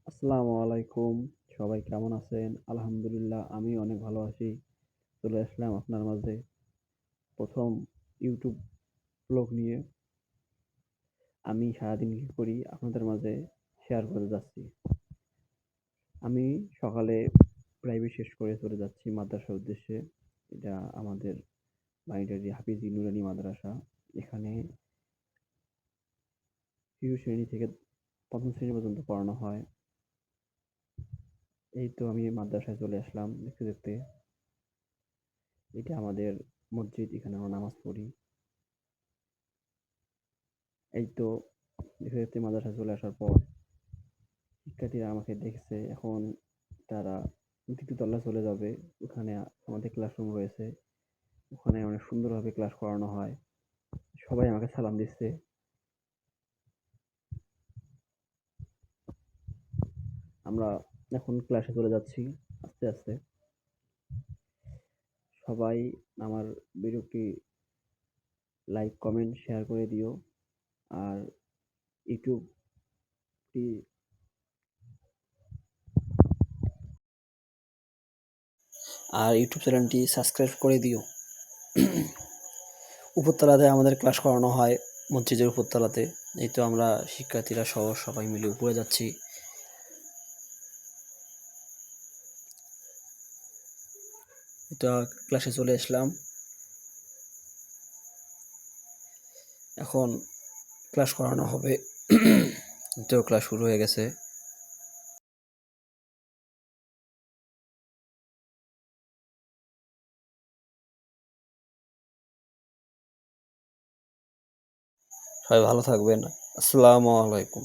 আসসালামু আলাইকুম। সবাই কেমন আছেন? আলহামদুলিল্লাহ আমি অনেক ভালো আছি। চলে আসলাম আপনার মাঝে ১ম YouTube ব্লগ নিয়ে। আমি সারাদিন কি করি আপনাদের মাঝে শেয়ার করে যাচ্ছি। আমি সকালে প্রাইভেট শেষ করে চলে যাচ্ছি মাদ্রাসার উদ্দেশ্যে। এটা আমাদের বাইটারি হাফিজ নুরানী মাদ্রাসা। এখানে শিশু শ্রেণী থেকে ১ম শ্রেণী পর্যন্ত পড়ানো হয়। এই তো আমি মাদ্রাসায় চলে আসলাম দেখতে, দেখতে। এটা আমাদের মসজিদ, এখানে আমরা নামাজ পড়ি। এই তো দেখতে, দেখতে মাদ্রাসায় চলে আসার পর শিক্ষার্থীরা আমাকে দেখছে। এখন তারা ২য় তলায় চলে যাবে। ওখানে আমাদের ক্লাসরুম রয়েছে। ওখানে অনেক সুন্দরভাবে ক্লাস করানো হয়। সবাই আমাকে সালাম দিচ্ছে। আমরা এখন ক্লাসে চলে যাচ্ছি আস্তে, আস্তে। সবাই আমার ভিডিওটি লাইক, কমেন্ট, শেয়ার করে দিও। আর ইউটিউবটি ইউটিউব চ্যানেলটি সাবস্ক্রাইব করে দিও। উপরতলাতে আমাদের ক্লাস করানো হয় মসজিদের উপরতলাতে। এই তো আমরা শিক্ষার্থীরা সহ সবাই মিলে উপরে যাচ্ছি। এটা ক্লাসে চলে আসলাম। এখন ক্লাস করানো হবে। তো ক্লাস শুরু হয়ে গেছে। সবাই ভালো থাকবেন। আসসালামু আলাইকুম।